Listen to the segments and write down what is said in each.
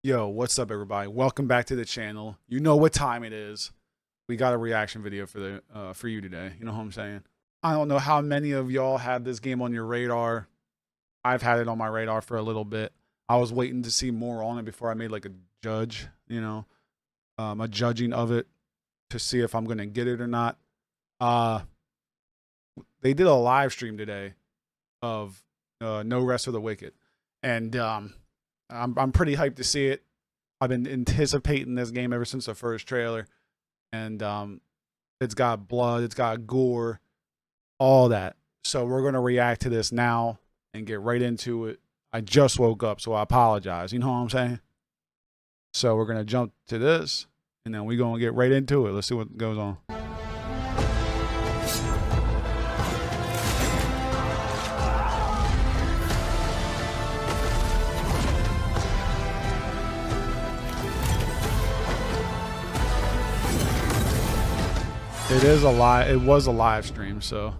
Yo, what's up, everybody? Welcome back to the channel. You know what time it is. We got a reaction video for you today. You know what I'm saying? I don't know how many of y'all had this game on your radar. I've had it on my radar for a little bit. I was waiting to see more on it before I made like a judge, a judging of it to see if I'm gonna get it or not. They did a live stream today of No Rest for the Wicked, and I'm pretty hyped to see it. I've been anticipating this game ever since the first trailer, and it's got blood, it's got gore, all that. So we're gonna react to this now and get right into it. I just woke up, so I apologize. You know what I'm saying? So we're gonna jump to this, and then we're gonna get right into it. Let's see what goes on. It was a live stream, so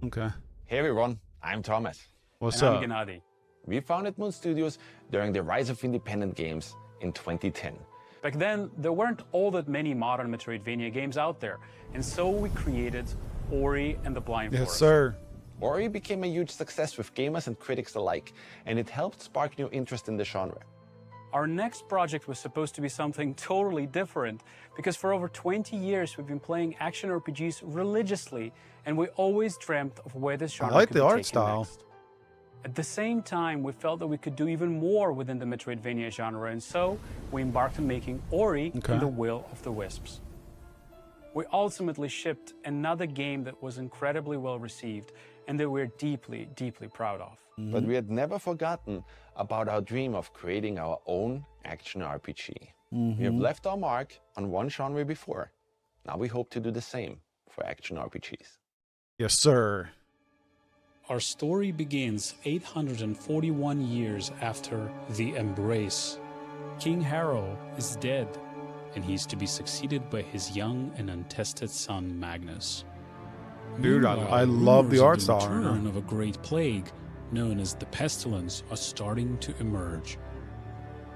okay. Hey everyone, I'm Thomas. What's And up? I'm Gennady. We founded Moon Studios during the rise of independent games in 2010. Back then, there weren't all that many modern Metroidvania games out there, and so we created Ori and the Blind Yes, Forest. sir. Ori became a huge success with gamers and critics alike, and it helped spark new interest in the genre. Our next project was supposed to be something totally different, because for over 20 years we've been playing action RPGs religiously, and we always dreamt of where this genre like could the be art taken style. next. At the same time, we felt that we could do even more within the Metroidvania genre, and so we embarked on making Ori and the Will of the Wisps. We ultimately shipped another game that was incredibly well received and that we're deeply, deeply proud of. But we had never forgotten about our dream of creating our own action RPG. We have left our mark on one genre before. Now we hope to do the same for action RPGs. Yes, sir. Our story begins 841 years after the Embrace. King Harrow is dead, and he's to be succeeded by his young and untested son Magnus. Dude, I Meanwhile, love the rumors art of style. return of a great plague, known as the Pestilence, are starting to emerge.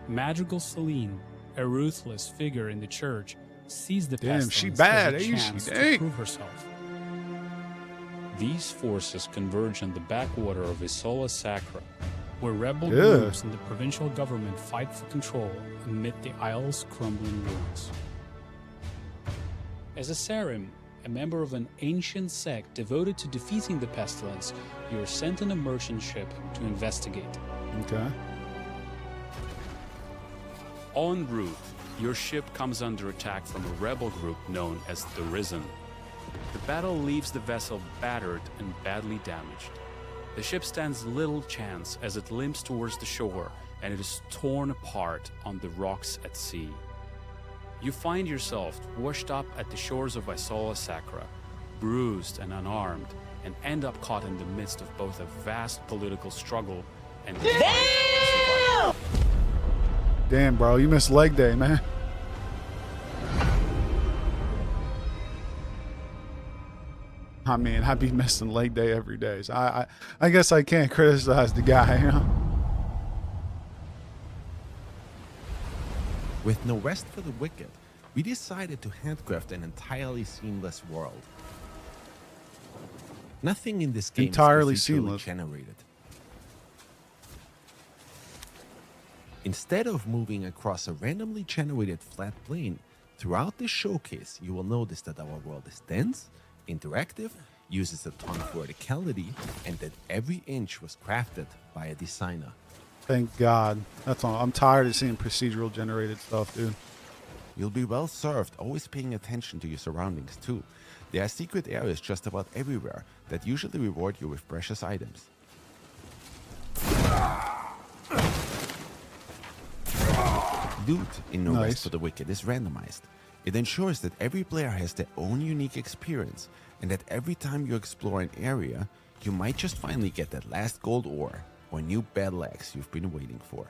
Magical Celine, a ruthless figure in the church, sees the Damn, Pestilence she bad, as a ain't she? chance to Dang. prove herself. These forces converge on the backwater of Isola Sacra, where rebel groups and the provincial government fight for control amid the isle's crumbling ruins. As a Sarim, a member of an ancient sect devoted to defeating the Pestilence, you are sent on a merchant ship to investigate. Okay. En route, your ship comes under attack from a rebel group known as the Risen. The battle leaves the vessel battered and badly damaged. The ship stands little chance as it limps towards the shore, and it is torn apart on the rocks at sea. You find yourself washed up at the shores of Isola Sacra, bruised and unarmed, and end up caught in the midst of both a vast political struggle and the fight for survival. Damn, bro, you missed leg day, man. I mean, I be missing leg day every day, so I guess I can't criticize the guy, you know. With No Rest for the Wicked, we decided to handcraft an entirely seamless world. Nothing in this game Entirely is procedurally seamless. generated. Instead of moving across a randomly generated flat plane, throughout this showcase, you will notice that our world is dense, interactive, uses a ton of verticality, and that every inch was crafted by a designer. Thank God. That's all. I'm tired of seeing procedural generated stuff, dude. You'll be well served, always paying attention to your surroundings too. There are secret areas just about everywhere that usually reward you with precious items. Loot in No Rest for the Wicked is randomized. It ensures that every player has their own unique experience, and that every time you explore an area, you might just finally get that last gold ore or new battle axe you've been waiting for.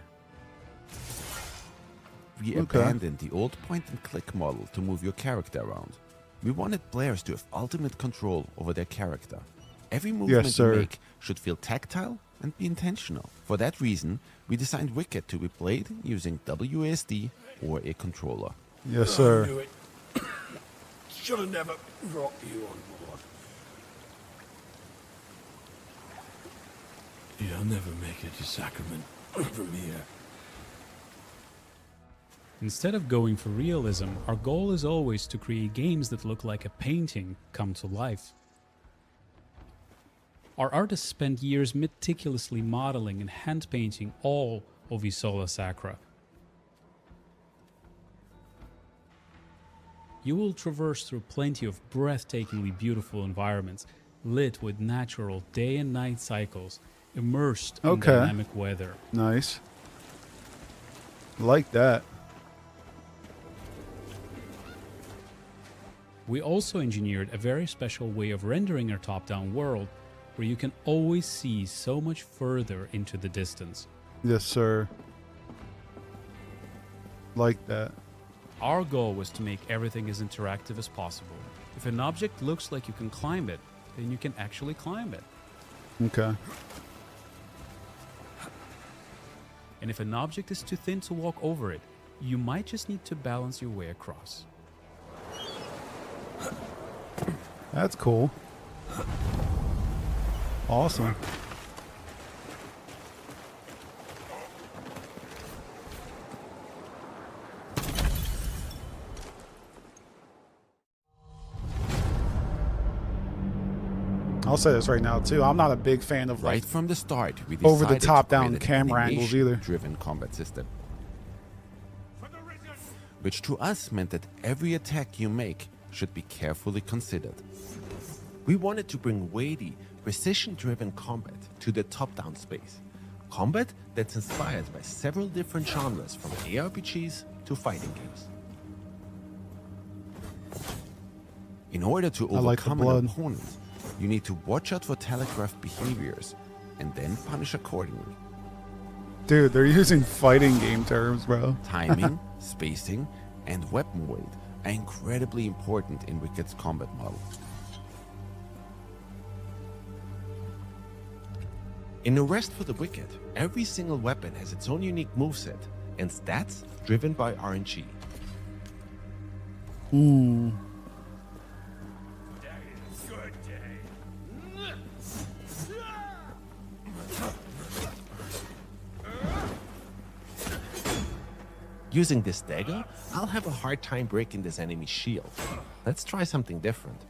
We abandoned the old point-and-click model to move your character around. We wanted players to have ultimate control over their character. Every movement you make should feel tactile, and be intentional. For that reason, we designed Wicked to be played using WASD or a controller. Yes, sir. Should have never brought you on board. You'll never make it to Sacrament from here. Instead of going for realism, our goal is always to create games that look like a painting come to life. Our artists spent years meticulously modeling and hand-painting all of Isola Sacra. You will traverse through plenty of breathtakingly beautiful environments, lit with natural day and night cycles, immersed in dynamic weather. Nice. Like that. We also engineered a very special way of rendering our top-down world, where you can always see so much further into the distance. Yes, sir. Like that. Our goal was to make everything as interactive as possible. If an object looks like you can climb it, then you can actually climb it. Okay. And if an object is too thin to walk over it, you might just need to balance your way across. That's cool. Awesome. I'll say this right now too. I'm not a big fan of Right from the start, we over the decided to top-down create an camera angles either. animation-driven combat system, which to us meant that every attack you make should be carefully considered. We wanted to bring weighty, precision-driven combat to the top-down space. Combat that's inspired by several different genres, from ARPGs to fighting games. In order to I like the overcome an blood. opponent, you need to watch out for telegraphed behaviors and then punish accordingly. Dude, they're using fighting game terms, bro. Timing, spacing, and weapon weight are incredibly important in Wicked's combat model. In A Rest for the Wicked, every single weapon has its own unique moveset and stats driven by RNG. Using this dagger, I'll have a hard time breaking this enemy's shield. Let's try something different.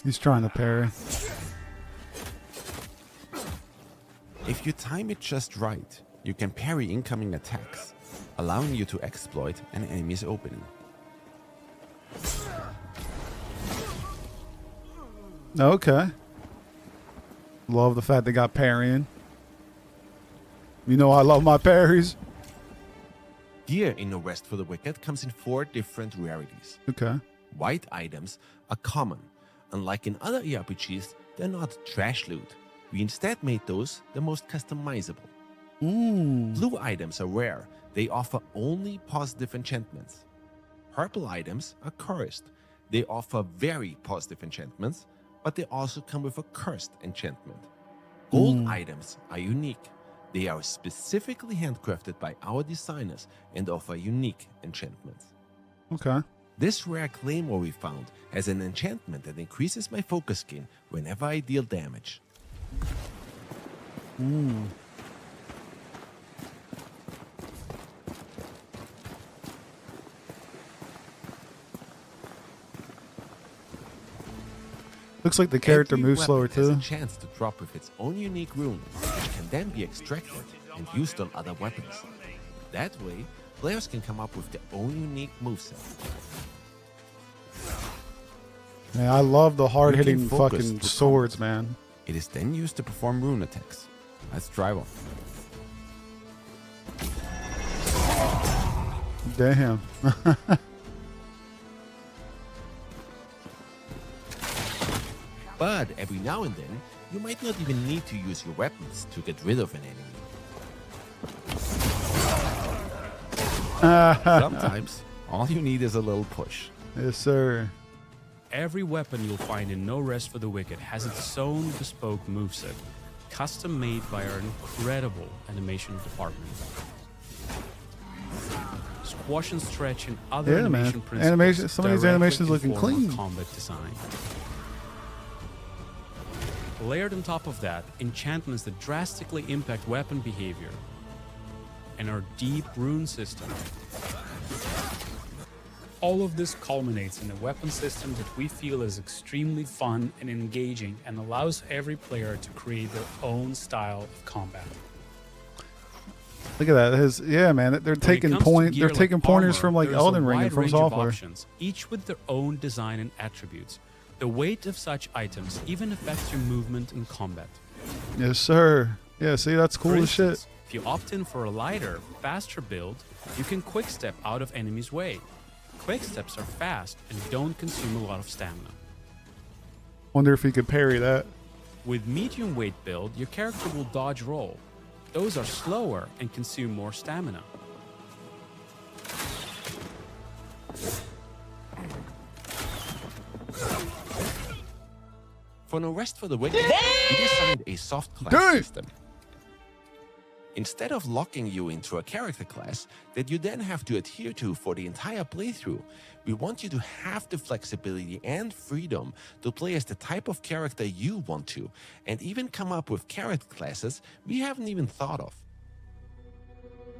He's trying to parry. If you time it just right, you can parry incoming attacks, allowing you to exploit an enemy's opening. Okay. Love the fact they got parrying. You know I love my parries. Gear in No Rest for the Wicked comes in 4 different rarities. Okay. White items are common. Unlike in other ARPGs, they're not trash loot. We instead made those the most customizable. Blue items are rare. They offer only positive enchantments. Purple items are cursed. They offer very positive enchantments, but they also come with a cursed enchantment. Gold items are unique. They are specifically handcrafted by our designers and offer unique enchantments. Okay. This rare claymore we found has an enchantment that increases my focus gain whenever I deal damage. Looks like the character Every moves weapon slower has too. a chance to drop with its own unique rune, which can then be extracted and used on other weapons. That way, players can come up with their own unique moveset. Man, I love the hard-hitting You can focus fucking through swords, combat. man. It is then used to perform rune attacks. Let's try one. Damn. But every now and then, you might not even need to use your weapons to get rid of an enemy. Sometimes, all you need is a little push. Yes, sir. every weapon you'll find in No Rest for the Wicked has its own bespoke moveset, custom made by our incredible animation department. Squash and stretch and other animation principles. Some of these animations looking clean. Combat design. Layered on top of that, enchantments that drastically impact weapon behavior, and our deep rune system. All of this culminates in a weapon system that we feel is extremely fun and engaging and allows every player to create their own style of combat. Look at that. Yeah, man. They're taking pointers from like Elden Ring and From Software. Options, each with their own design and attributes. The weight of such items even affects your movement in combat. Yes, sir. Yeah, see, that's cool as shit. If you opt in for a lighter, faster build, you can quick step out of enemies' way. Quick steps are fast and don't consume a lot of stamina. Wonder if he could parry that. With medium weight build, your character will dodge roll. Those are slower and consume more stamina. For No Rest for the Wicked, we designed a soft class system. Instead of locking you into a character class that you then have to adhere to for the entire playthrough, we want you to have the flexibility and freedom to play as the type of character you want to, and even come up with character classes we haven't even thought of.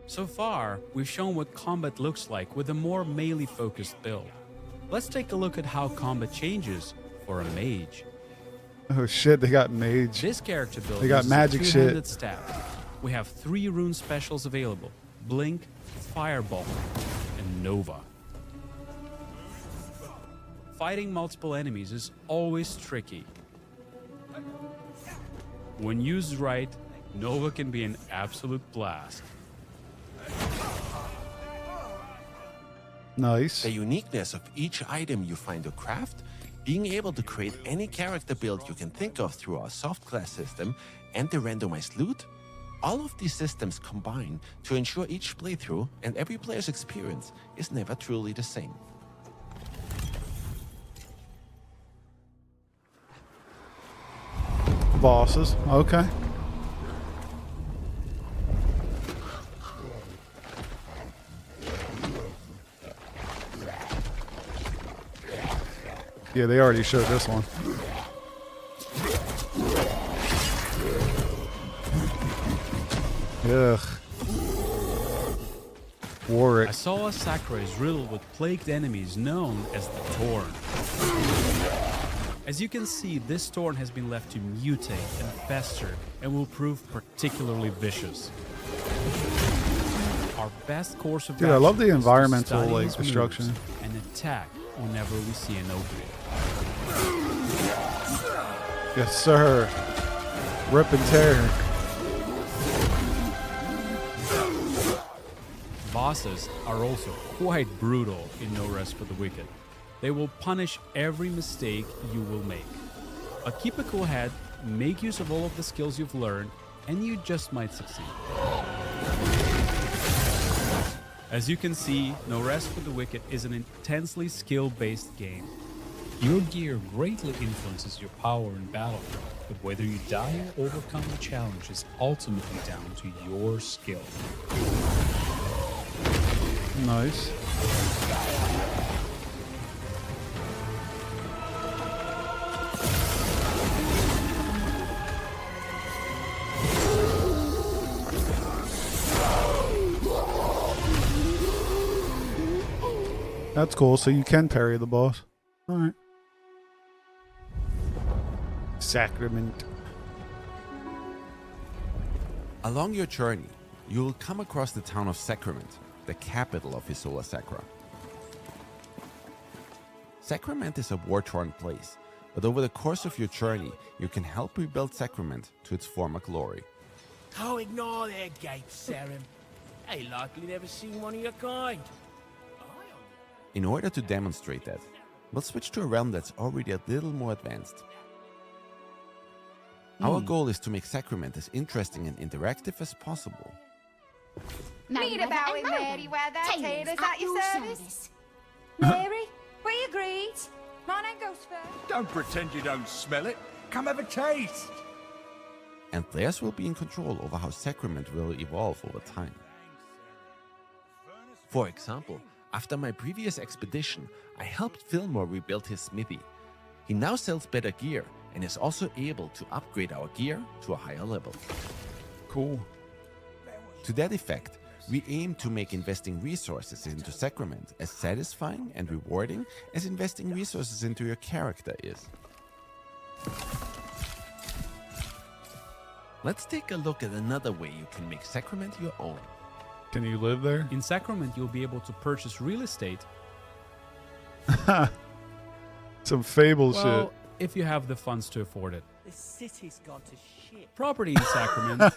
So far, we've shown what combat looks like with a more melee-focused build. Let's take a look at how combat changes for a mage. Oh shit, they got mage. This character build they got uses magic a shit. two-handed staff. We have 3 rune specials available: Blink, Fireball, and Nova. Fighting multiple enemies is always tricky. When used right, Nova can be an absolute blast. Nice. The uniqueness of each item you find or craft, being able to create any character build you can think of through our soft class system, and the randomized loot, all of these systems combine to ensure each playthrough and every player's experience is never truly the same. Bosses. Okay. Yeah, they already showed this one. Ugh. Warwick. Asola Sakura is riddled with plagued enemies known as the Torn. As you can see, this Torn has been left to mutate and fester and will prove particularly vicious. Our best course of Dude, I love the action is to environmental study like his destruction. moves and attack whenever we see an opening. Yes, sir. Rip and tear. Bosses are also quite brutal in No Rest for the Wicked. They will punish every mistake you will make. But keep a cool head, make use of all of the skills you've learned, and you just might succeed. As you can see, No Rest for the Wicked is an intensely skill-based game. Your gear greatly influences your power in battle, but whether you die or overcome the challenge is ultimately down to your skill. Nice. That's cool. So you can parry the boss. All right. Sacrament. Along your journey, you will come across the town of Sacrament, the capital of Isola Sacra. Sacrament is a war-torn place, but over the course of your journey, you can help rebuild Sacrament to its former glory. Oh, ignore their gates, Saren. They likely never seen one of your kind. In order to demonstrate that, we'll switch to a realm that's already a little more advanced. Our goal is to make Sacrament as interesting and interactive as possible. Read about it, Mary Weather. Tailors at your service. Mary, we agreed. My name goes first. Don't pretend you don't smell it. Come have a taste. And players will be in control over how Sacrament will evolve over time. For example, after my previous expedition, I helped Fillmore rebuild his smithy. He now sells better gear and is also able to upgrade our gear to a higher level. Cool. To that effect, we aim to make investing resources into Sacrament as satisfying and rewarding as investing resources into your character is. Let's take a look at another way you can make Sacrament your own. Can you live there? In Sacrament, you'll be able to purchase real estate. Some Fable Well, shit. if you have the funds to afford it. The city's gone to shit. Property in Sacrament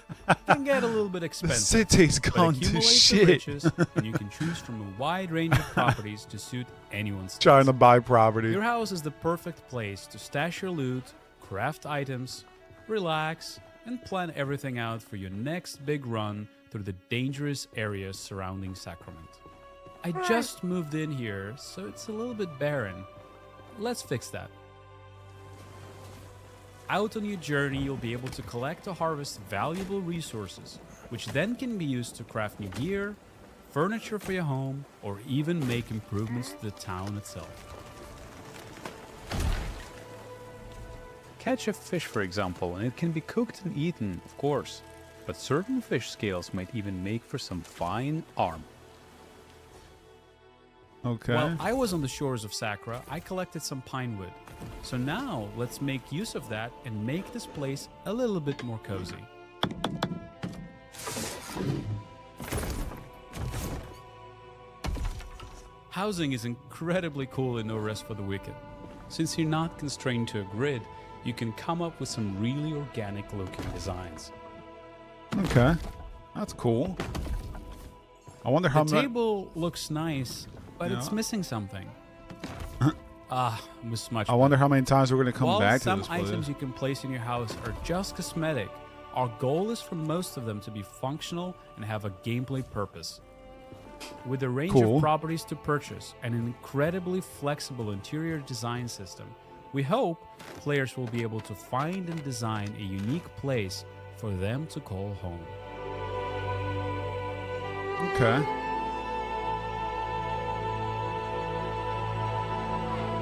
can get a little bit The expensive. city's But gone to accumulate the shit. riches, and you can choose from a wide range of properties to suit anyone's Trying to taste. buy property. Your house is the perfect place to stash your loot, craft items, relax, and plan everything out for your next big run through the dangerous areas surrounding Sacrament. I just moved in here, so it's a little bit barren. Let's fix that. Out on your journey, you'll be able to collect or harvest valuable resources, which then can be used to craft new gear, furniture for your home, or even make improvements to the town itself. Catch a fish, for example, and it can be cooked and eaten, of course, but certain fish scales might even make for some fine armor. Okay. While I was on the shores of Sacra, I collected some pine wood. So now, let's make use of that and make this place a little bit more cozy. Housing is incredibly cool in No Rest for the Wicked. Since you're not constrained to a grid, you can come up with some really organic looking designs. Okay. That's cool. I wonder how The much. table looks nice, but it's Yeah. missing something. Was much I wonder how many times we're going to come While back to some this place. items you can place in your house are just cosmetic, our goal is for most of them to be functional and have a gameplay purpose. With a range Cool. of properties to purchase and an incredibly flexible interior design system, we hope players will be able to find and design a unique place for them to call home. Okay.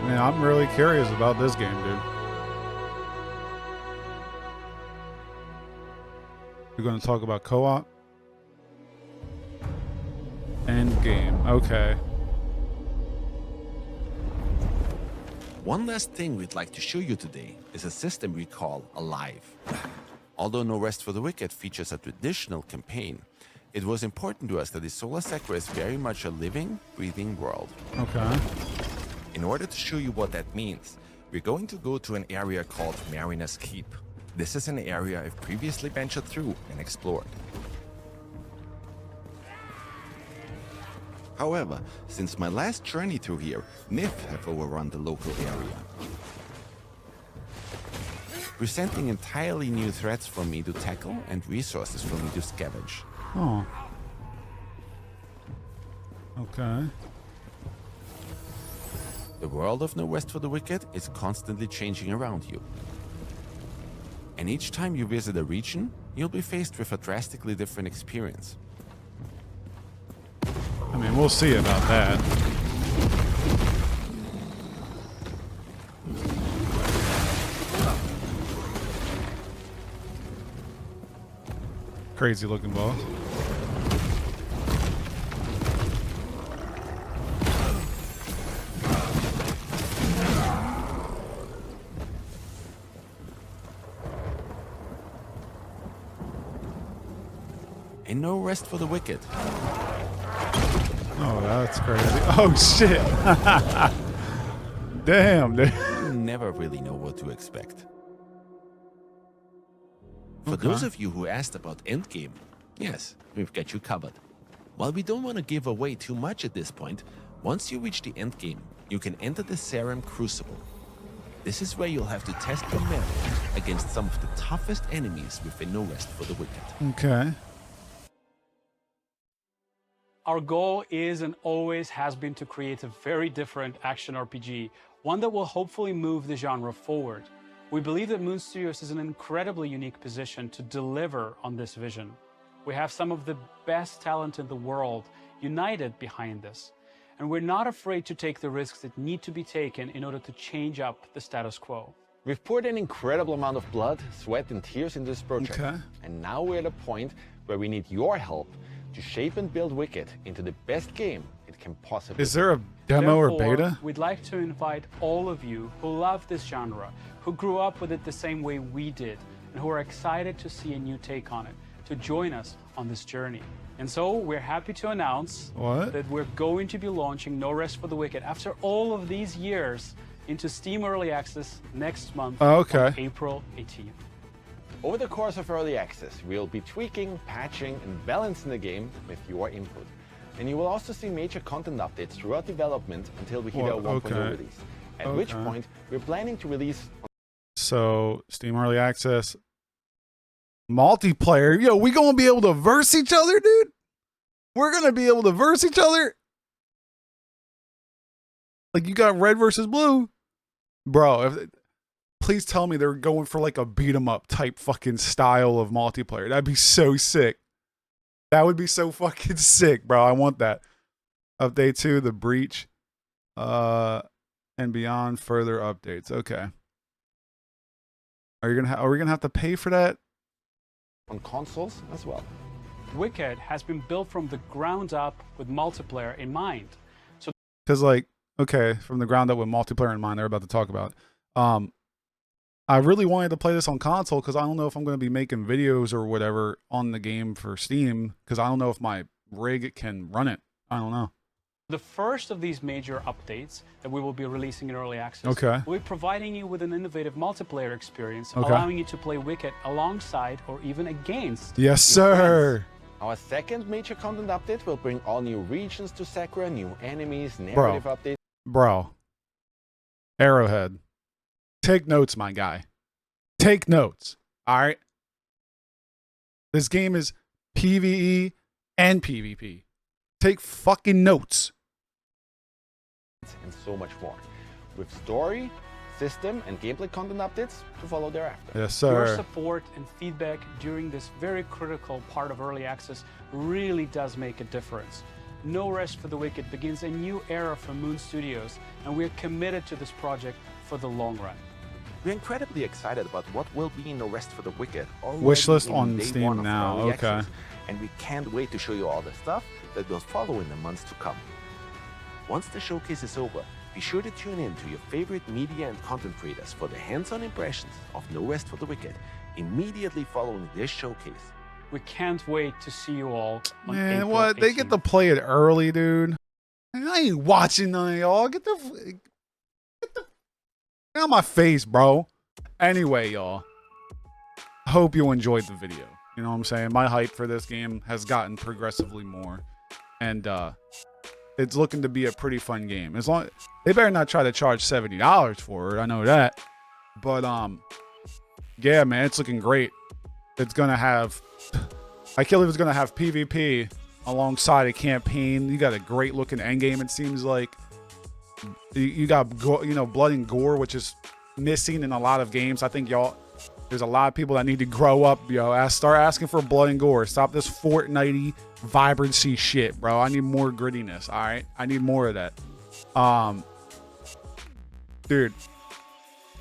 Man, I'm really curious about this game, dude. We're going to talk about co-op. End game. Okay. One last thing we'd like to show you today is a system we call Alive. Although No Rest for the Wicked features a traditional campaign, it was important to us that Isola Sacra is very much a living, breathing world. Okay. In order to show you what that means, we're going to go to an area called Mariner's Keep. This is an area I've previously ventured through and explored. However, since my last journey through here, Nif have overrun the local area, presenting entirely new threats for me to tackle and resources for me to scavenge. Oh. Okay. The world of No Rest for the Wicked is constantly changing around you. And each time you visit a region, you'll be faced with a drastically different experience. I mean, we'll see about that. Crazy looking boss. And No Rest for the Wicked. Oh, that's crazy. Oh, shit. Damn, dude. You never really know what to expect. For Okay. those of you who asked about Endgame, yes, we've got you covered. While we don't want to give away too much at this point, once you reach the Endgame, you can enter the Sarum Crucible. This is where you'll have to test your metal against some of the toughest enemies within No Rest for the Wicked. Okay. Our goal is and always has been to create a very different action RPG, one that will hopefully move the genre forward. We believe that Moon Studios is in an incredibly unique position to deliver on this vision. We have some of the best talent in the world united behind this, and we're not afraid to take the risks that need to be taken in order to change up the status quo. We've poured an incredible amount of blood, sweat, and tears into this project. Okay. And now we're at a point where we need your help to shape and build Wicked into the best game it can possibly Is there a demo or Therefore, beta? We'd like to invite all of you who love this genre, who grew up with it the same way we did, and who are excited to see a new take on it, to join us on this journey. And so we're happy to announce that we're going to be launching No Rest for the Wicked after all of these years into Steam Early Access next month on April 18th. Over the course of early access, we'll be tweaking, patching, and balancing the game with your input. And you will also see major content updates throughout development until we hit our 1.0 release. At which point, we're planning to release... So, Steam Early Access. Multiplayer. Yo, we gonna be able to verse each other, dude? We're gonna be able to verse each other? Like, you got red versus blue? Bro, please tell me they're going for like a beat 'em up type fucking style of multiplayer. That'd be so sick. That would be so fucking sick, bro. I want that. Update 2, The Breach. And beyond further updates. Okay. Are we gonna have to pay for that? On consoles as well. Wicked has been built from the ground up with multiplayer in mind. So, because like, okay, from the ground up with multiplayer in mind, they're about to talk about. I really wanted to play this on console because I don't know if I'm going to be making videos or whatever on the game for Steam because I don't know if my rig can run it. I don't know. the first of these major updates that we will be releasing in early access will be providing you with an innovative multiplayer experience, allowing you to play Wicked alongside or even against. Yes, sir. Friends. Our second major content update will bring all new regions to Sakura, new enemies, narrative updates. Bro, Arrowhead, take notes, my guy. Take notes, all right? This game is PvE and PvP. Take fucking notes. And so much more. With story, system, and gameplay content updates to follow thereafter. Yes, sir. Your support and feedback during this very critical part of early access really does make a difference. No Rest for the Wicked begins a new era for Moon Studios, and we're committed to this project for the long run. We're incredibly excited about what will be in No Rest for the Wicked. Wishlist on Steam now, okay. And we can't wait to show you all the stuff that will follow in the months to come. Once the showcase is over, be sure to tune in to your favorite media and content creators for the hands-on impressions of No Rest for the Wicked immediately following this showcase. We can't wait to see you all on Man, April what? 18th. They get to play it early, dude. Man, I ain't watching none of y'all. Get the out my face, bro. Anyway, y'all. Hope you enjoyed the video. You know what I'm saying? My hype for this game has gotten progressively more. And it's looking to be a pretty fun game. As long they better not try to charge $70 for it. I know that. But yeah, man, it's looking great. It's gonna have I can't believe it's gonna have PvP alongside a campaign. You got a great looking end game, it seems like. You got blood and gore, which is missing in a lot of games. I think there's a lot of people that need to grow up, start asking for blood and gore. Stop this Fortnite-y vibrancy shit, bro. I need more grittiness, all right? I need more of that. Dude,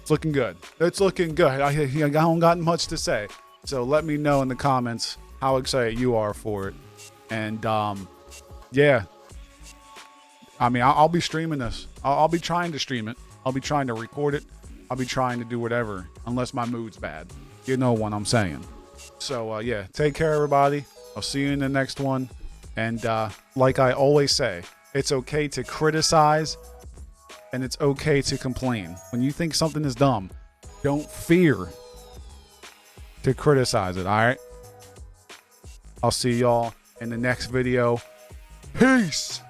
it's looking good. It's looking good. I don't got much to say. So let me know in the comments how excited you are for it. And yeah. I mean, I'll be streaming this. I'll be trying to stream it. I'll be trying to record it. I'll be trying to do whatever, unless my mood's bad. You know what I'm saying. So, yeah, take care, everybody. I'll see you in the next one. And like I always say, it's okay to criticize, and it's okay to complain. When you think something is dumb, don't fear to criticize it, all right? I'll see y'all in the next video. Peace!